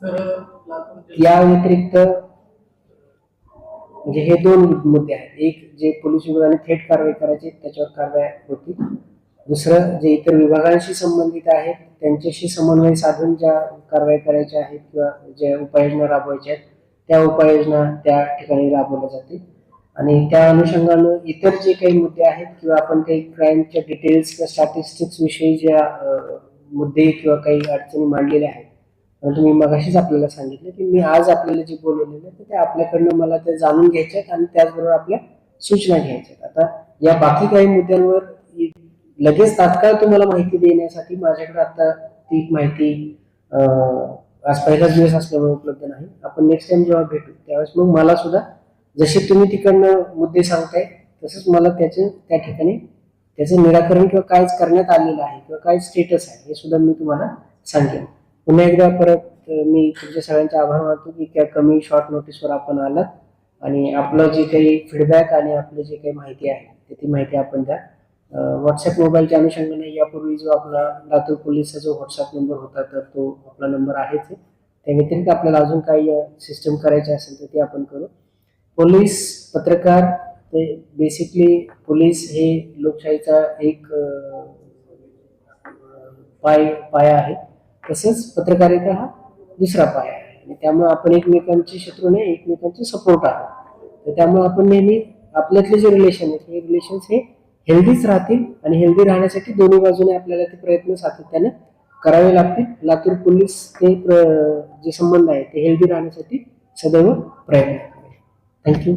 या व्यतिरिक्त म्हणजे हे दोन मुद्दे आहेत. एक जे पोलीस विभागाने थेट कारवाई करायची त्याच्यावर कारवाई होती. दुसरं जे इतर विभागांशी संबंधित आहेत त्यांच्याशी समन्वय साधून ज्या कारवाई करायच्या आहेत किंवा ज्या उपाययोजना राबवायच्या आहेत त्या उपाययोजना त्या ठिकाणी राबवल्या जातील. आणि त्या अनुषंगानं इतर जे काही मुद्दे आहेत किंवा आपण काही क्राईमच्या डिटेल्स किंवा स्टॅटिस्टिक्स विषयी ज्या मुद्दे किंवा काही अडचणी मांडलेल्या आहेत, तुम्ही मगाशीच आपल्याला सांगितलं की मी आज आपल्याला जे बोलवलेलं आहे ते आपल्याकडनं मला ते जाणून घ्यायचे आहेत आणि त्याचबरोबर आपल्या सूचना घ्यायच्या आहेत. आता या बाकी काही मुद्द्यांवर लगेच तात्काळ तुम्हाला माहिती देण्यासाठी माझ्याकडे आता ती माहिती आज पहिलाच दिवस असल्यामुळे उपलब्ध नाही. आपण नेक्स्ट टाइम जेव्हा भेटू त्यावेळेस मग मला सुद्धा जसे तुम्ही तिकडनं मुद्दे सांगताय तसंच मला त्याचे त्या ठिकाणी त्याचं निराकरण किंवा काय करण्यात आलेलं आहे किंवा काय स्टेटस आहे हे सुद्धा मी तुम्हाला सांगेन. पुन्हा एकदा परत मी तुमच्या सगळ्यांचे आभार मानतो की त्या कमी शॉर्ट नोटीसवर आपण आलात आणि आपलं जे काही फीडबॅक आणि आपलं जे काही माहिती आहे ती माहिती आपण द्या. व्हॉट्सअप मोबाईलच्या अनुषंगाने यापूर्वी जो आपला लातूर पोलीसचा जो व्हॉट्सअप नंबर होता तर तो आपला नंबर आहेच आहे. त्या व्यतिरिक्त आपल्याला अजून काही सिस्टम करायचे असेल तर ते आपण करू. पोलीस पत्रकार ते बेसिकली पोलीस हे लोकशाहीचा एक पाया आहे, तसंच पत्रकारिता हा दुसरा पाया आहे आणि त्यामुळे आपण एकमेकांचे शत्रू नाही एकमेकांचे सपोर्ट आहोत. तर त्यामुळे आपण नेहमी आपल्यातले जे रिलेशन आहेत हे रिलेशन्स हे हेल्दीच राहतील आणि हेल्दी राहण्यासाठी दोन्ही बाजूने आपल्याला ते प्रयत्न सातत्याने करावे लागतील. लातूर पोलीस ते जे संबंध आहे ते हेल्दी राहण्यासाठी सदैव प्रयत्न करेल. थँक्यू.